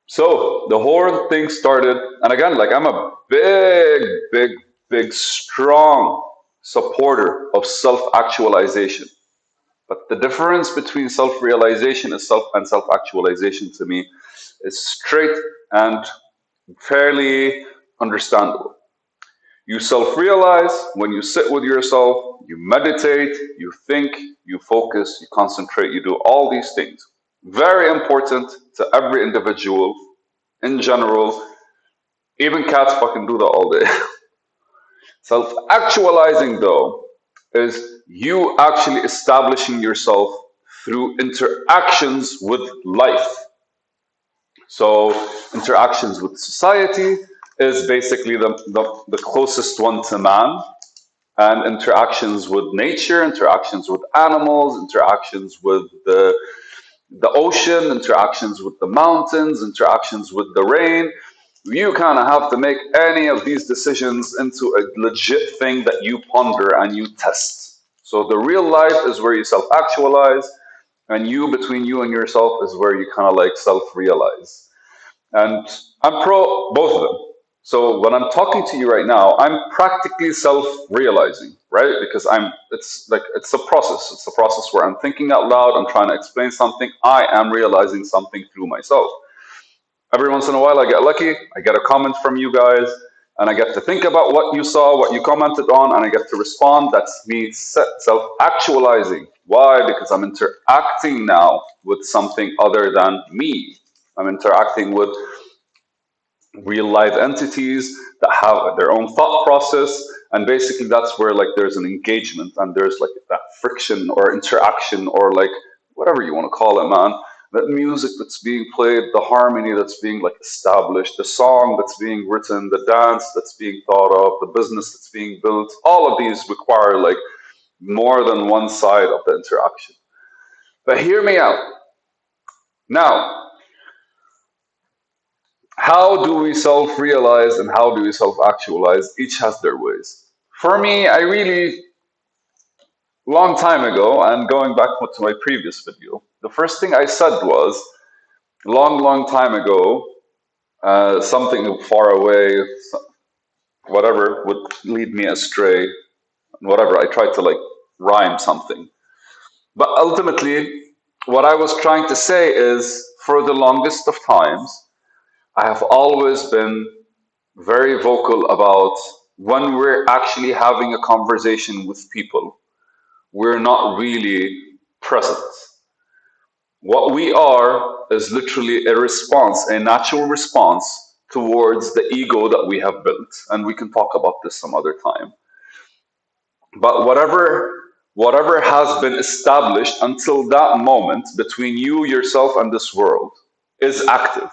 So the whole thing started, and again, like I'm a big, strong supporter of self-actualization. But the difference between self-realization and self-actualization to me is straight and fairly understandable. You self-realize when you sit with yourself, you meditate, you think, you focus, you concentrate, you do all these things. Very important to every individual in general. Even cats fucking do that all day. Self actualizing, though, is you actually establishing yourself through interactions with life. So, interactions with society is basically the closest one to man, and interactions with nature, interactions with animals, interactions with the ocean, interactions with the mountains, interactions with the rain. You kind of have to make any of these decisions into a legit thing that you ponder and you test. So the real life is where you self actualize, and you, between you and yourself, is where you kind of like self realize. And I'm pro both of them. So when I'm talking to you right now, I'm practically self-realizing, right? Because it's a process. It's a process where I'm thinking out loud, I'm trying to explain something, I am realizing something through myself. Every once in a while I get lucky, I get a comment from you guys, and I get to think about what you saw, what you commented on, and I get to respond. That's me self-actualizing. Why? Because I'm interacting now with something other than me. I'm interacting with real life entities that have their own thought process, and basically that's where like there's an engagement and there's like that friction or interaction or like whatever you want to call it, man. That music that's being played, the harmony that's being like established, the song that's being written, the dance that's being thought of, the business that's being built, all of these require like more than one side of the interaction. But hear me out. Now, how do we self realize and how do we self actualize? Each has their ways. For me, I really, long time ago, and going back to my previous video, the first thing I said was, long time ago, something far away, whatever, would lead me astray, whatever. I tried to like rhyme something. But ultimately, what I was trying to say is, for the longest of times, I have always been very vocal about when we're actually having a conversation with people, we're not really present. What we are is literally a response, a natural response towards the ego that we have built. And we can talk about this some other time. But whatever has been established until that moment between you, yourself, and this world is active.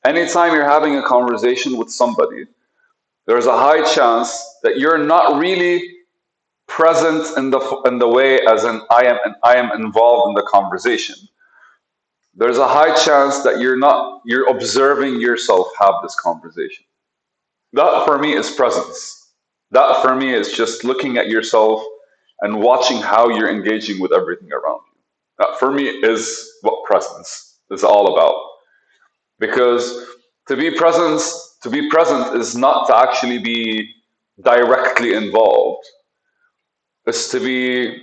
Anytime you're having a conversation with somebody, there's a high chance that you're not really present in the way as in I am involved in the conversation. There's a high chance that you're observing yourself have this conversation. That for me is presence. That for me is just looking at yourself and watching how you're engaging with everything around you. That for me is what presence is all about. Because to be present is not to actually be directly involved. It's to be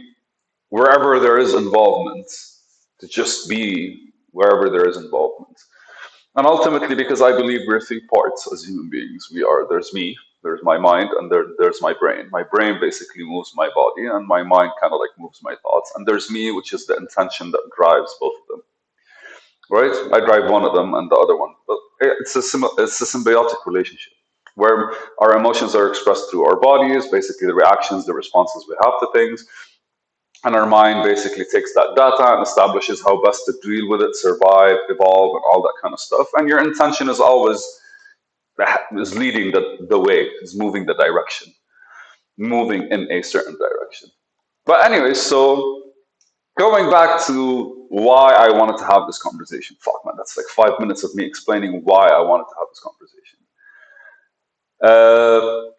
wherever there is involvement, to just be wherever there is involvement. And ultimately, because I believe we're three parts as human beings, there's me, there's my mind, and there's my brain. My brain basically moves my body, and my mind kind of like moves my thoughts. And there's me, which is the intention that drives both of them. Right? I drive one of them and the other one. But it's a symbiotic relationship where our emotions are expressed through our bodies, basically the reactions, the responses we have to things. And our mind basically takes that data and establishes how best to deal with it, survive, evolve, and all that kind of stuff. And your intention is always is leading the way, is moving the direction, moving in a certain direction. But anyway, so going back to why I wanted to have this conversation. Fuck man, that's like 5 minutes of me explaining why I wanted to have this conversation. Uh,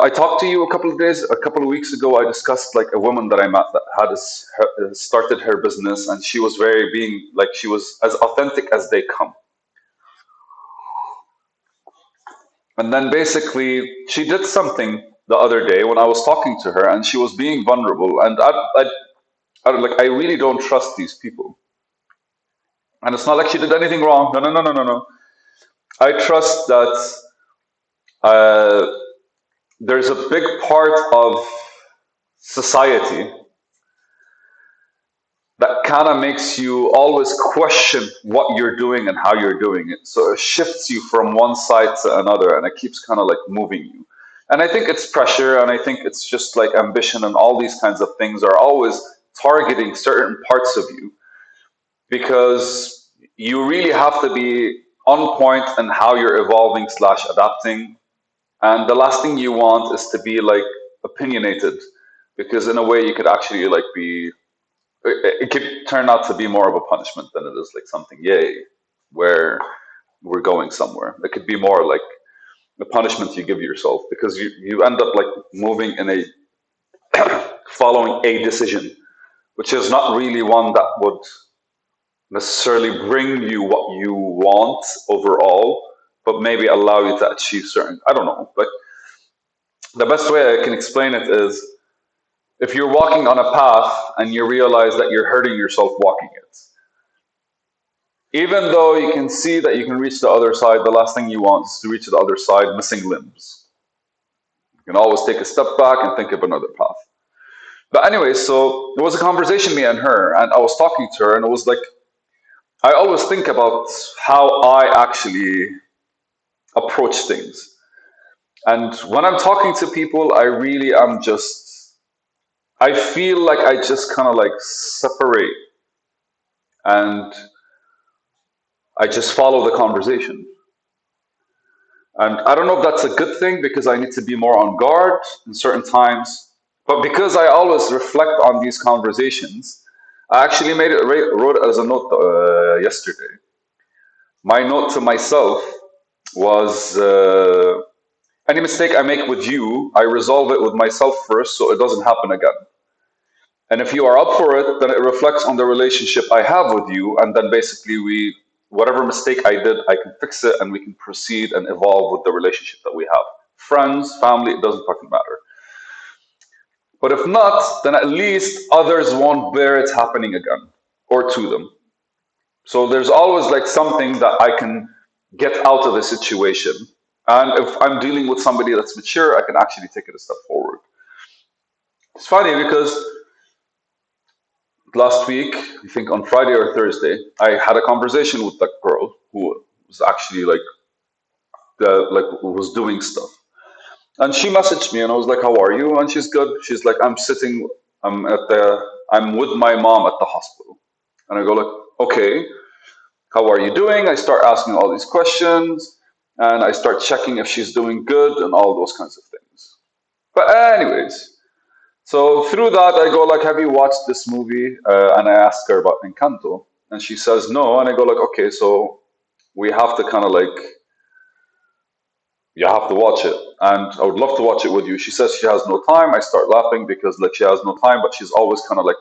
I talked to you a couple of weeks ago. I discussed like a woman that I met that started her business, and she was very being like she was as authentic as they come. And then basically, she did something the other day when I was talking to her, and she was being vulnerable. And I really don't trust these people. And it's not like she did anything wrong. No, no, no, no, no, no. I trust that uh, there's a big part of society that kind of makes you always question what you're doing and how you're doing it. So it shifts you from one side to another and it keeps kind of like moving you. And I think it's pressure and I think it's just like ambition and all these kinds of things are always targeting certain parts of you because you really have to be on point in how you're evolving slash adapting. And the last thing you want is to be like opinionated because in a way you could actually like be it could turn out to be more of a punishment than it is like something yay where we're going somewhere. It could be more like the punishment you give yourself because you end up like moving in a following a decision which is not really one that would necessarily bring you what you want overall but maybe allow you to achieve certain, I don't know, like the best way I can explain it is if you're walking on a path and you realize that you're hurting yourself walking it, even though you can see that you can reach the other side, the last thing you want is to reach the other side missing limbs. You can always take a step back and think of another path. But anyway, so it was a conversation me and her, and I was talking to her, and it was like I always think about how I actually approach things. And when I'm talking to people, I really am just I feel like I just kind of like separate and I just follow the conversation. And I don't know if that's a good thing because I need to be more on guard in certain times. But because I always reflect on these conversations, I actually wrote it as a note yesterday. My note to myself was any mistake I make with you, I resolve it with myself first so it doesn't happen again. And if you are up for it, then it reflects on the relationship I have with you. And then basically, whatever mistake I did, I can fix it and we can proceed and evolve with the relationship that we have. Friends, family, it doesn't fucking matter. But if not, then at least others won't bear it happening again or to them. So there's always like something that I can get out of the situation. And if I'm dealing with somebody that's mature, I can actually take it a step forward. It's funny because last week, I think on Friday or Thursday, I had a conversation with that girl who was actually like was doing stuff. And she messaged me and I was like, "How are you?" And she's good. She's like, I'm with my mom at the hospital." And I go like, "Okay, how are you doing?" I start asking all these questions and I start checking if she's doing good and all those kinds of things. But anyways, so through that, I go like, "Have you watched this movie?" And I ask her about Encanto, and she says no. And I go like, "Okay, so we have to kind of like you have to watch it, and I would love to watch it with you." She says she has no time. I start laughing because like she has no time, but she's always kind of like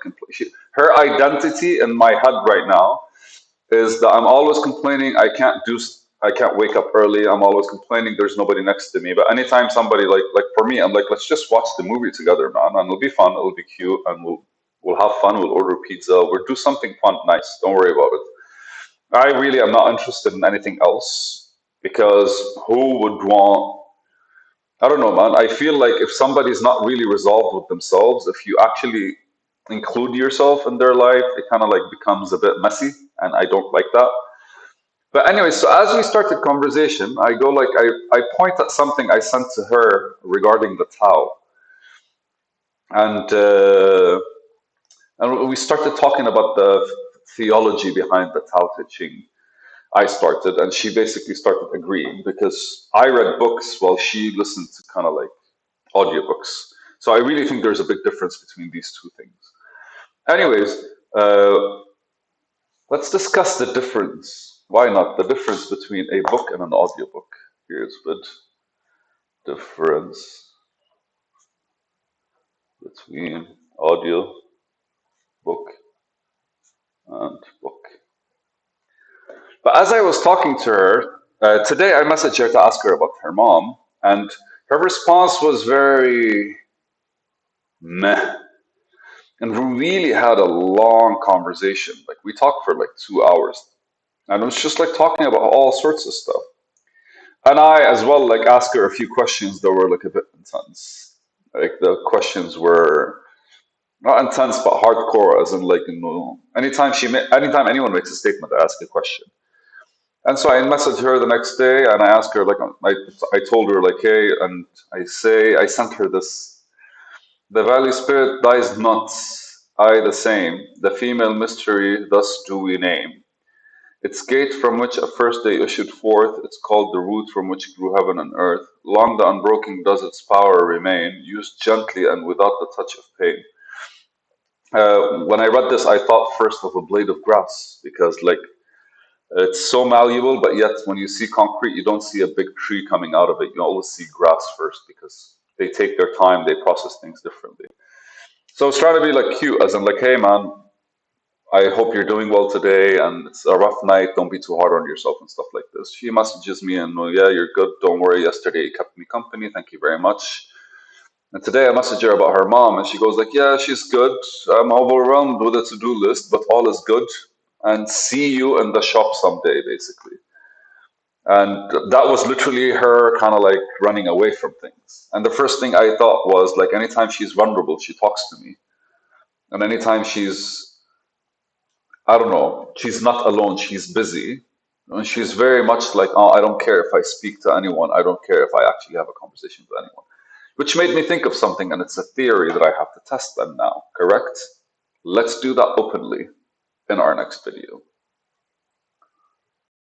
her identity in my head right now is that I'm always complaining I can't wake up early. I'm always complaining there's nobody next to me. But anytime somebody like for me, I'm like, let's just watch the movie together, man, and it'll be fun, it'll be cute, and we'll have fun, we'll order pizza, we'll do something fun, nice. Don't worry about it. I really am not interested in anything else because who would want I don't know, man. I feel like if somebody's not really resolved with themselves, if you actually include yourself in their life, it kind of like becomes a bit messy, and I don't like that. But anyway, so as we start the conversation, I go like I point at something I sent to her regarding the Tao, and and we started talking about the theology behind the Tao Te Ching. I started, and she basically started agreeing because I read books while she listened to kind of like audiobooks. So I really think there's a big difference between these two things. Anyways, uh, let's discuss the difference. Why not? The difference between a book and an audiobook. Here's the difference between audio book and book. But as I was talking to her, Today I messaged her to ask her about her mom, and her response was very meh. And we really had a long conversation. Like we talked for like 2 hours. And it was just like talking about all sorts of stuff. And I as well like asked her a few questions that were like a bit intense. Like the questions were not intense but hardcore, as in like anytime anyone makes a statement, I ask a question. And so I messaged her the next day and I asked her like I told her like hey, and I sent her this: the valley spirit dies not, I the same, the female mystery thus do we name. Its gate from which a first day issued forth, it's called the root from which grew heaven and earth. Long the unbroken does its power remain, used gently and without the touch of pain. When I read this, I thought first of a blade of grass because, like, it's so malleable, but yet when you see concrete, you don't see a big tree coming out of it. You always see grass first because they take their time, they process things differently. So I was trying to be like cute, as in like, hey man, I hope you're doing well today, and it's a rough night. Don't be too hard on yourself and stuff like this. She messages me and, oh, yeah, you're good. Don't worry. Yesterday you kept me company. Thank you very much. And today I messaged her about her mom, and she goes like, yeah, she's good. I'm overwhelmed with a to-do list, but all is good. And see you in the shop someday, basically. And that was literally her kind of like running away from things. And the first thing I thought was like, anytime she's vulnerable, she talks to me. And anytime she's, I don't know, she's not alone, she's busy. And she's very much like, oh, I don't care if I speak to anyone. I don't care if I actually have a conversation with anyone. Which made me think of something, and it's a theory that I have to test them now, correct? Let's do that openly in our next video.